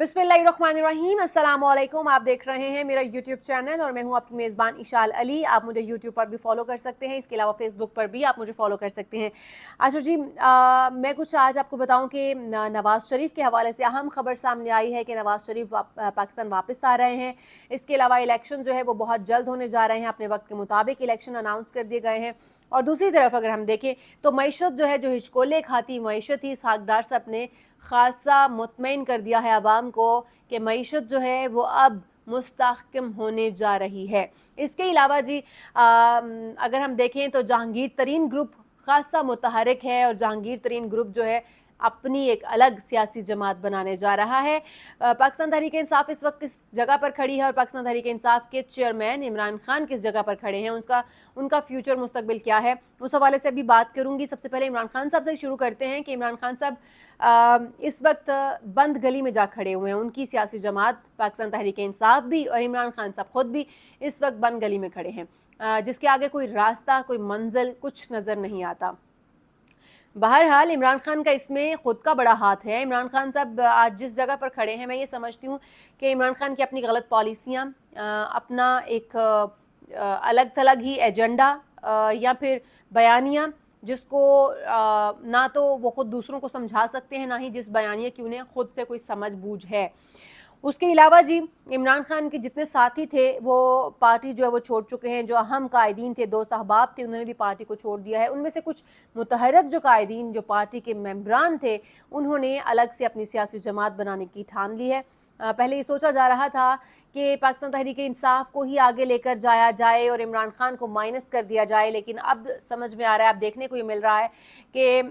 बिस्मिल्लाहिर्रहमानिर्रहीम, अस्सलाम वालेकुम। आप देख रहे हैं मेरा यूट्यूब चैनल और मैं हूं आपकी मेज़बान इशाल अली। आप मुझे यूट्यूब पर भी फॉलो कर सकते हैं, इसके अलावा फेसबुक पर भी आप मुझे फॉलो कर सकते हैं। अच्छा जी, मैं कुछ आज आपको बताऊं कि नवाज़ शरीफ के हवाले से अहम खबर सामने आई है कि नवाज़ शरीफ पाकिस्तान वापस आ रहे हैं। इसके अलावा इलेक्शन जो है वो बहुत जल्द होने जा रहे हैं, अपने वक्त के मुताबिक इलेक्शन अनाउंस कर दिए गए हैं। और दूसरी तरफ अगर हम देखें तो मईशत जो है, जो हिचकोले खाती मईशत थी, इसहाक़ साहब ने खासा मुतमईन कर दिया है आवाम को कि मईशत जो है वो अब मुस्तहकम होने जा रही है। इसके अलावा जी अगर हम देखें तो जहांगीर तरीन ग्रुप खासा मुतहरक है और जहांगीर तरीन ग्रुप जो है अपनी एक अलग सियासी जमात बनाने जा रहा है। पाकिस्तान तहरीक इंसाफ इस वक्त किस जगह पर खड़ी है और पाकिस्तान तहरीक इंसाफ के चेयरमैन इमरान खान किस जगह पर खड़े हैं, उनका फ्यूचर मुस्तकबिल क्या है, उस हवाले से अभी बात करूंगी। सबसे पहले इमरान खान साहब से शुरू करते हैं कि इमरान खान साहब इस वक्त बंद गली में जा खड़े हुए हैं। उनकी सियासी जमात पाकिस्तान तहरीक इंसाफ भी और इमरान खान साहब खुद भी इस वक्त बंद गली में खड़े हैं, जिसके आगे कोई रास्ता, कोई मंजिल कुछ नज़र नहीं आता। बहरहाल इमरान खान का इसमें खुद का बड़ा हाथ है। इमरान खान साहब आज जिस जगह पर खड़े हैं, मैं ये समझती हूँ कि इमरान खान की अपनी गलत पॉलिसियाँ, अपना एक अलग थलग ही एजेंडा या फिर बयानियाँ, जिसको ना तो वो खुद दूसरों को समझा सकते हैं, ना ही जिस बयानिया की उन्हें खुद से कोई समझ बूझ है। उसके अलावा जी इमरान खान के जितने साथी थे वो पार्टी जो है वो छोड़ चुके हैं। जो अहम कायदीन थे, दोस्त अहबाब थे, उन्होंने भी पार्टी को छोड़ दिया है। उनमें से कुछ मुतहरक जो कायदीन, जो पार्टी के मेंबरान थे, उन्होंने अलग से अपनी सियासी जमात बनाने की ठान ली है। पहले ये सोचा जा रहा था कि पाकिस्तान तहरीक इंसाफ को ही आगे लेकर जाया जाए और इमरान खान को माइनस कर दिया जाए, लेकिन अब समझ में आ रहा है, अब देखने को ये मिल रहा है कि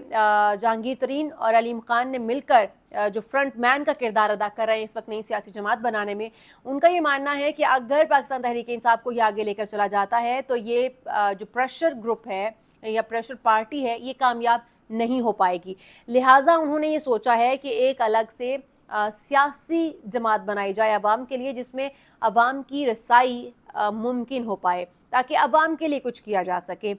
जहांगीर तरीन और अलीम खान ने मिलकर जो फ्रंट मैन का किरदार अदा कर रहे हैं इस वक्त नई सियासी जमात बनाने में, उनका ये मानना है कि अगर पाकिस्तान तहरीक इंसाफ को ये आगे लेकर चला जाता है तो ये जो प्रेशर ग्रुप है या प्रेशर पार्टी है, ये कामयाब नहीं हो पाएगी। लिहाजा उन्होंने ये सोचा है कि एक अलग से सियासी जमात बनाई जाए अवाम के लिए, जिसमें अवाम की रसाई मुमकिन हो पाए, ताकि अवाम के लिए कुछ किया जा सके।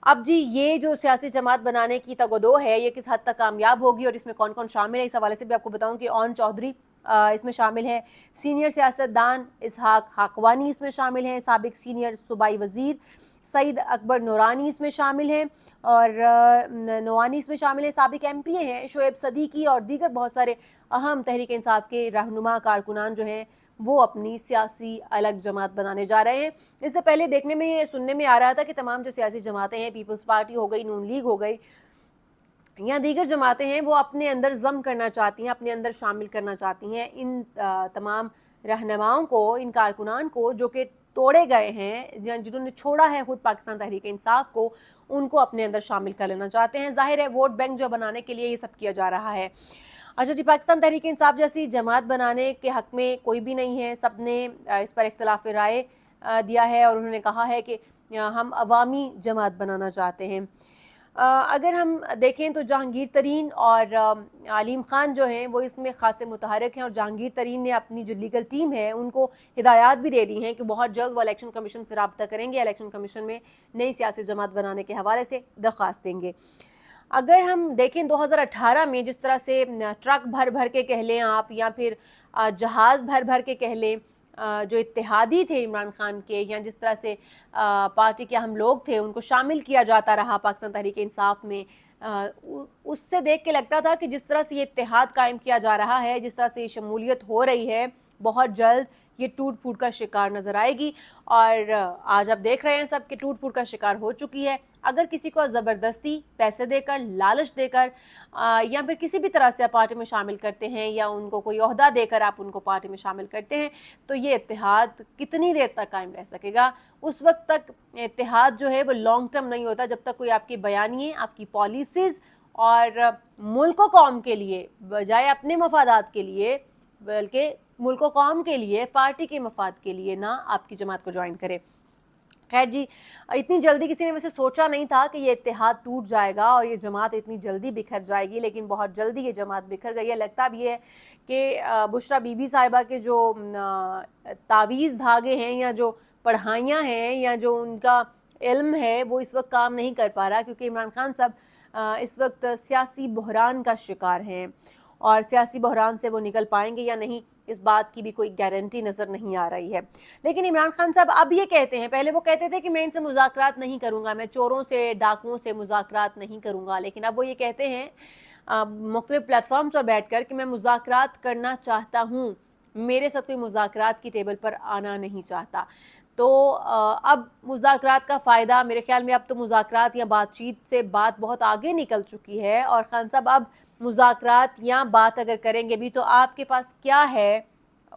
अब जी ये जो सियासी जमात बनाने की तगदो है, ये किस हद तक कामयाब होगी और इसमें कौन कौन शामिल है, इस हवाले से भी आपको बताऊं कि ओन चौधरी इसमें शामिल है, सीनियर सियासतदान इसहाक हाकवानी इसमें शामिल हैं, साबिक सीनियर सूबाई वजीर सईद अकबर नूरानी इसमें शामिल हैं और नवानी इसमें शामिल है, साबिक MP हैं शोएब सदीकी और दीगर बहुत सारे अहम तहरीक इंसाफ के रहनुमा कारकुनान जो हैं वो अपनी सियासी अलग जमात बनाने जा रहे हैं। इससे पहले देखने में, सुनने में आ रहा था कि तमाम जो सियासी जमातें हैं, पीपल्स पार्टी हो गई, नून लीग हो गई या दीगर जमातें हैं, वो अपने अंदर जम करना चाहती हैं, अपने अंदर शामिल करना चाहती हैं इन तमाम रहनुमाओं को, इन कारकुनान को जो कि तोड़े गए हैं, जिन्होंने छोड़ा है खुद पाकिस्तान तहरीक इंसाफ को, उनको अपने अंदर शामिल कर लेना चाहते हैं। जाहिर है वोट बैंक जो बनाने के लिए ये सब किया जा रहा है। अच्छा जी, पाकिस्तान तहरीक इंसाफ जैसी जमात बनाने के हक़ में कोई भी नहीं है। सब ने इस पर इख्तलाफ राय दिया है और उन्होंने कहा है कि हम अवामी जमात बनाना चाहते हैं। अगर हम देखें तो जहांगीर तरीन और अलीम खान जो हैं वो इसमें खासे मुतहरक हैं और जहांगीर तरीन ने अपनी जो लीगल टीम है उनको हिदायत भी दे दी हैं कि बहुत जल्द वो इलेक्शन कमीशन से रब्ता करेंगे, इलेक्शन कमीशन में नई सियासी जमात बनाने के हवाले से दरख्वास्त देंगे। अगर हम देखें 2018 में जिस तरह से ट्रक भर भर के कह लें आप या फिर जहाज़ भर भर के कह लें, जो इत्तेहादी थे इमरान खान के, या जिस तरह से पार्टी के हम लोग थे उनको शामिल किया जाता रहा पाकिस्तान तहरीक इंसाफ में, उससे देख के लगता था कि जिस तरह से ये इत्तेहाद कायम किया जा रहा है, जिस तरह से ये शमूलियत हो रही है, बहुत जल्द ये टूट फूट का शिकार नज़र आएगी। और आज आप देख रहे हैं सब कि टूट फूट का शिकार हो चुकी है। अगर किसी को ज़बरदस्ती पैसे देकर, लालच देकर या फिर किसी भी तरह से आप पार्टी में शामिल करते हैं या उनको कोई ओहदा देकर आप उनको पार्टी में शामिल करते हैं, तो ये इत्तेहाद कितनी देर तक कायम रह सकेगा? उस वक्त तक इत्तेहाद जो है वो लॉन्ग टर्म नहीं होता, जब तक कोई आपकी बयानिए, आपकी पॉलिसीज़ और मुल्क व कौम के लिए, बजाय अपने मफादात के लिए बल्कि मुल्क व कौम के लिए, पार्टी के मफाद के लिए ना आपकी जमात को ज्वाइन करे। खैर जी, इतनी जल्दी किसी ने वैसे सोचा नहीं था कि ये इत्तेहाद टूट जाएगा और ये जमात इतनी जल्दी बिखर जाएगी, लेकिन बहुत जल्दी ये जमात बिखर गई है। लगता भी है कि बुशरा बीबी साहिबा के जो तावीज़ धागे हैं या जो पढ़ाइयाँ हैं या जो उनका इल्म है वो इस वक्त काम नहीं कर पा रहा, क्योंकि इमरान खान साहब इस वक्त सियासी बहरान का शिकार हैं اور سیاسی بحران سے وہ نکل پائیں گے یا نہیں اس بات کی بھی کوئی گارنٹی نظر نہیں آ رہی ہے. لیکن عمران خان صاحب اب یہ کہتے ہیں، پہلے وہ کہتے تھے کہ میں ان سے مذاکرات نہیں کروں گا، میں چوروں سے ڈاکوؤں سے مذاکرات نہیں کروں گا، لیکن اب وہ یہ کہتے ہیں مختلف پلیٹ فارمز پر بیٹھ کر کہ میں مذاکرات کرنا چاہتا ہوں، میرے ساتھ کوئی مذاکرات کی ٹیبل پر آنا نہیں چاہتا. تو اب مذاکرات کا فائدہ میرے خیال میں، اب تو مذاکرات یا بات چیت سے بات بہت آگے نکل چکی ہے، اور خان صاحب اب مذاکرات یا بات اگر کریں گے بھی تو آپ کے پاس کیا ہے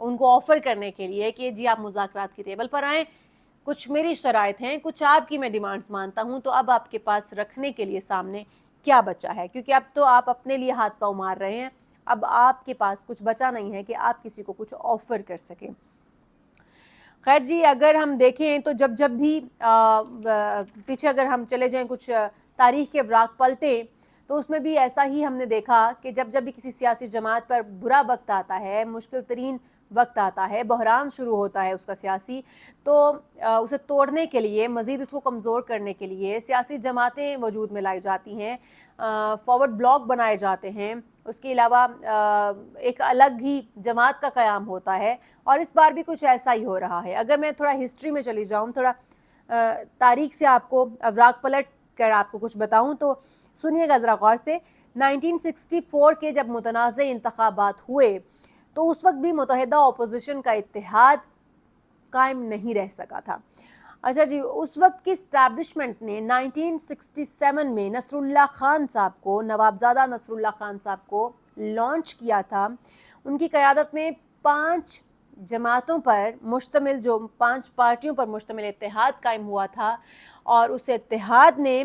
ان کو آفر کرنے کے لیے کہ جی آپ مذاکرات کی ٹیبل پر آئیں، کچھ میری شرائط ہیں، کچھ آپ کی میں ڈیمانڈز مانتا ہوں، تو اب آپ کے پاس رکھنے کے لیے سامنے کیا بچا ہے؟ کیونکہ اب تو آپ اپنے لیے ہاتھ پاؤں مار رہے ہیں، اب آپ کے پاس کچھ بچا نہیں ہے کہ آپ کسی کو کچھ آفر کر سکیں. خیر جی، اگر ہم دیکھیں تو جب بھی پیچھے اگر ہم چلے جائیں کچھ تاریخ کے وراق پلٹیں تو اس میں بھی ایسا ہی ہم نے دیکھا کہ جب بھی کسی سیاسی جماعت پر برا وقت آتا ہے، مشکل ترین وقت آتا ہے، بحران شروع ہوتا ہے اس کا سیاسی، تو اسے توڑنے کے لیے، مزید اس کو کمزور کرنے کے لیے سیاسی جماعتیں وجود میں لائی جاتی ہیں، فارورڈ بلاک بنائے جاتے ہیں، اس کے علاوہ ایک الگ ہی جماعت کا قیام ہوتا ہے، اور اس بار بھی کچھ ایسا ہی ہو رہا ہے. اگر میں تھوڑا ہسٹری میں چلی جاؤں، تھوڑا تاریخ سے آپ کو اوراق پلٹ کر آپ کو کچھ بتاؤں تو سنیے گا ذرا غور سے. 1964 کے جب متنازع انتخابات ہوئے تو اس وقت بھی متحدہ اپوزیشن کا اتحاد قائم نہیں رہ سکا تھا. اچھا جی، اس وقت کی اسٹیبلشمنٹ نے 1967 میں نصر اللہ خان صاحب کو، نوابزادہ نصر اللہ خان صاحب کو لانچ کیا تھا. ان کی قیادت میں 5 جماعتوں پر مشتمل، جو 5 پارٹیوں پر مشتمل اتحاد قائم ہوا تھا، اور اس اتحاد نے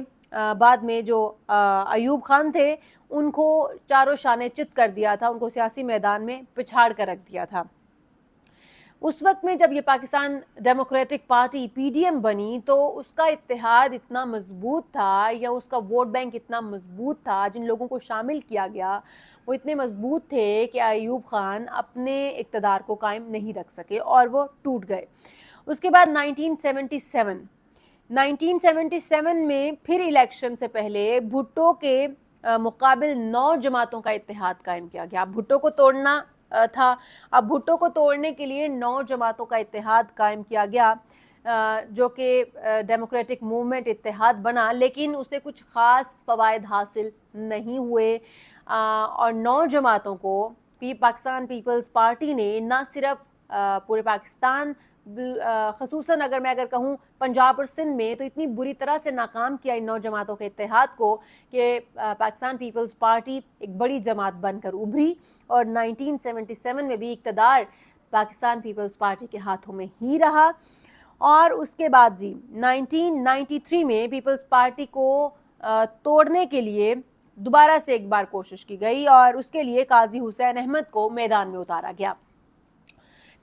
بعد میں جو ایوب خان تھے ان کو چاروں شانے چت کر دیا تھا، ان کو سیاسی میدان میں پچھاڑ کر رکھ دیا تھا. اس وقت میں جب یہ Pakistan democratic party P D M بنی تو اس کا اتحاد اتنا مضبوط تھا، یا اس کا ووٹ بینک اتنا مضبوط تھا، جن لوگوں کو شامل کیا گیا وہ اتنے مضبوط تھے کہ ایوب خان اپنے اقتدار کو قائم نہیں رکھ سکے اور وہ ٹوٹ گئے. اس کے بعد 1977 میں پھر الیکشن سے پہلے بھٹو کے مقابل 9 جماعتوں کا اتحاد قائم کیا گیا. بھٹو کو توڑنا تھا، اب بھٹو کو توڑنے کے لیے 9 جماعتوں کا اتحاد قائم کیا گیا، جو کہ ڈیموکریٹک موومنٹ اتحاد بنا، لیکن اسے کچھ خاص فوائد حاصل نہیں ہوئے، اور 9 جماعتوں کو پاکستان پیپلز پارٹی نے نہ صرف پورے پاکستان، خصوصاً اگر میں کہوں پنجاب اور سندھ میں، تو اتنی بری طرح سے ناکام کیا ان 9 جماعتوں کے اتحاد کو کہ پاکستان پیپلز پارٹی ایک بڑی جماعت بن کر ابھری، اور 1977 میں بھی اقتدار پاکستان پیپلز پارٹی کے ہاتھوں میں ہی رہا. اور اس کے بعد جی 1993 میں پیپلز پارٹی کو توڑنے کے لیے دوبارہ سے ایک بار کوشش کی گئی، اور اس کے لیے قاضی حسین احمد کو میدان میں اتارا گیا.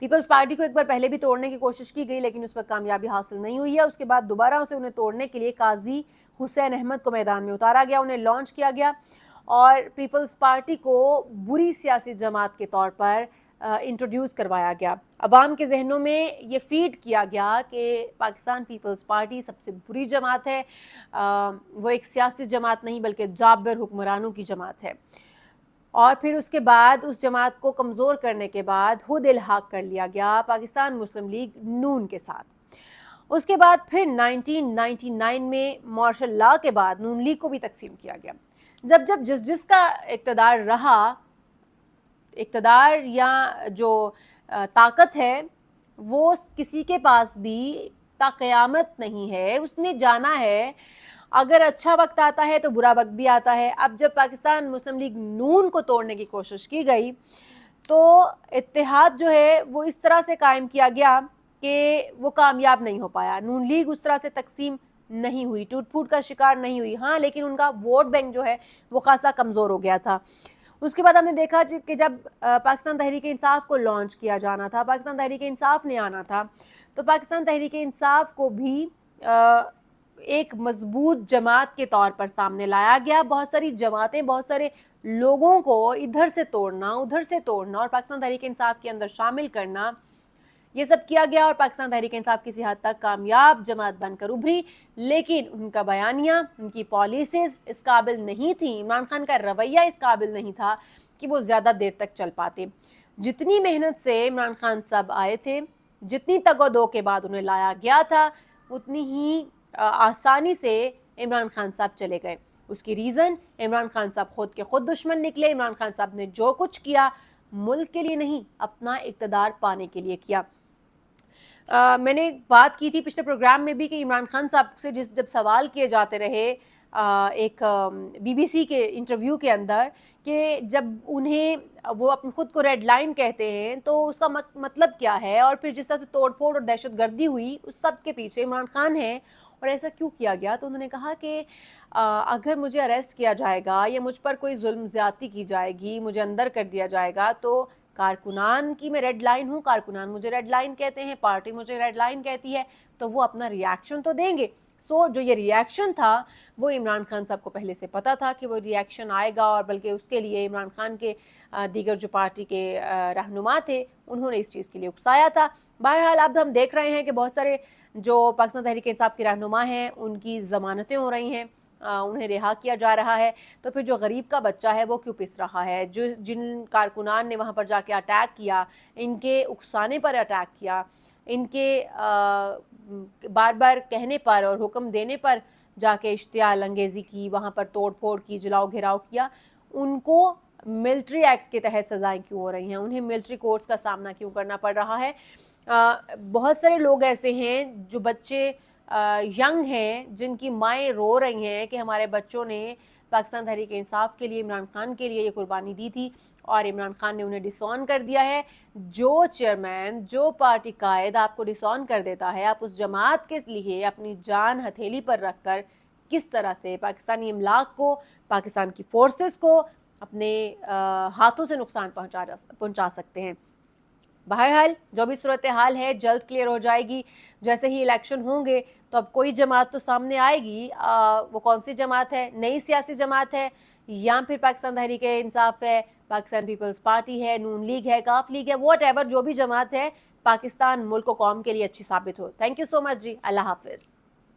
پیپلز پارٹی کو ایک بار پہلے بھی توڑنے کی کوشش کی گئی لیکن اس وقت کامیابی حاصل نہیں ہوئی ہے. اس کے بعد دوبارہ اسے انہیں توڑنے کے لیے قاضی حسین احمد کو میدان میں اتارا گیا، انہیں لانچ کیا گیا، اور پیپلز پارٹی کو بری سیاسی جماعت کے طور پر انٹروڈیوس کروایا گیا. عوام کے ذہنوں میں یہ فیڈ کیا گیا کہ پاکستان پیپلز پارٹی سب سے بری جماعت ہے، وہ ایک سیاسی جماعت نہیں بلکہ جابر حکمرانوں کی جماعت ہے. اور پھر اس کے بعد اس جماعت کو کمزور کرنے کے بعد خود الحاق کر لیا گیا پاکستان مسلم لیگ نون کے ساتھ. اس کے بعد پھر 1999 میں مارشل لا کے بعد نون لیگ کو بھی تقسیم کیا گیا. جب جس کا اقتدار رہا، اقتدار یا جو طاقت ہے وہ کسی کے پاس بھی تا قیامت نہیں ہے، اس نے جانا ہے اگر اچھا وقت آتا ہے تو برا وقت بھی آتا ہے. اب جب پاکستان مسلم لیگ نون کو توڑنے کی کوشش کی گئی تو اتحاد جو ہے وہ اس طرح سے قائم کیا گیا کہ وہ کامیاب نہیں ہو پایا. نون لیگ اس طرح سے تقسیم نہیں ہوئی، ٹوٹ پھوٹ کا شکار نہیں ہوئی، ہاں لیکن ان کا ووٹ بینک جو ہے وہ خاصا کمزور ہو گیا تھا. اس کے بعد ہم نے دیکھا کہ جب پاکستان تحریک انصاف کو لانچ کیا جانا تھا، پاکستان تحریک انصاف نے آنا تھا، تو پاکستان تحریک انصاف کو بھی ایک مضبوط جماعت کے طور پر سامنے لایا گیا. بہت ساری جماعتیں، بہت سارے لوگوں کو ادھر سے توڑنا، ادھر سے توڑنا اور پاکستان تحریک انصاف کے اندر شامل کرنا، یہ سب کیا گیا، اور پاکستان تحریک انصاف کسی حد تک کامیاب جماعت بن کر ابھری. لیکن ان کا بیانیہ، ان کی پالیسیز اس قابل نہیں تھیں، عمران خان کا رویہ اس قابل نہیں تھا کہ وہ ज़्यादा देर तक चल पाते। जितनी मेहनत से इमरान खान साहब आए थे, जितनी तगो-दो के बाद उन्हें लाया गया था, उतनी ही आसानी से इमरान खान साहब चले गए। उसकी रीज़न, इमरान खान साहब खुद के खुद दुश्मन निकले। इमरान खान साहब ने जो कुछ किया मुल्क के लिए नहीं, अपना इक़्तिदार पाने के लिए किया। मैंने बात की थी पिछले प्रोग्राम में भी कि इमरान खान साहब से जब सवाल किए जाते रहे एक BBC के इंटरव्यू के अंदर कि जब उन्हें वो अपने खुद को रेड लाइन कहते हैं तो उसका मतलब क्या है, और फिर जिस तरह से तोड़फोड़ और दहशतगर्दी हुई उस सब के पीछे इमरान खान है और ऐसा क्यों किया गया, तो उन्होंने कहा कि अगर मुझे अरेस्ट किया जाएगा या मुझ पर कोई जुल्म ज़्यादती की जाएगी, मुझे अंदर कर दिया जाएगा, तो कारकुनान की मैं रेड लाइन हूँ, कारकुनान मुझे रेड लाइन कहते हैं, पार्टी मुझे रेड लाइन कहती है, तो वो अपना रिएक्शन तो देंगे। जो ये रिएक्शन था वो इमरान खान साहब को पहले से पता था कि वो रिएक्शन आएगा, और बल्कि उसके लिए इमरान खान के दीगर जो पार्टी के रहनुमा थे उन्होंने इस चीज़ के लिए उकसाया था। बहरहाल अब हम देख रहे हैं कि बहुत सारे जो पाकिस्तान तहरीक इंसाफ के रहनुमा हैं उनकी ज़मानतें हो रही हैं, उन्हें रिहा किया जा रहा है, तो फिर जो गरीब का बच्चा है वो क्यों पिस रहा है? जिन कारकुनान ने वहाँ पर जाके अटैक किया, इनके उकसाने पर अटैक किया, इनके बार बार कहने पर और हुक्म देने पर जाके इश्तियाल अंगेज़ी की, वहाँ पर तोड़ फोड़ की, जलाओ घेराव किया, उनको मिलिट्री एक्ट के तहत सज़ाएं क्यों हो रही हैं? उन्हें मिलिट्री कोर्ट्स का सामना क्यों करना पड़ रहा है? बहुत सारे लोग ऐसे हैं जो बच्चे यंग हैं जिनकी माएँ रो रही हैं कि हमारे बच्चों ने पाकिस्तान तहरीक इंसाफ के लिए, इमरान खान के लिए ये कुर्बानी दी थी और इमरान खान ने उन्हें डिसऑन कर दिया है। जो चेयरमैन, जो पार्टी कायद आपको डिसऑन कर देता है, आप उस जमात के लिए अपनी जान हथेली पर रखकर किस तरह से पाकिस्तानी इमलाक को, पाकिस्तान की फोर्सेस को अपने हाथों से नुकसान पहुंचा सकते हैं। बहरहाल जो भी सूरत हाल है जल्द क्लियर हो जाएगी। जैसे ही इलेक्शन होंगे तो अब कोई जमात तो सामने आएगी। वो कौन सी जमात है? नई सियासी जमात है या फिर पाकिस्तान तहरीक इंसाफ है, पाकिस्तान पीपल्स पार्टी है, नून लीग है, काफ लीग है, वॉट एवर जो भी जमात है, पाकिस्तान मुल्क और कौम के लिए अच्छी साबित हो। थैंक यू सो मच जी। अल्लाह हाफिज़।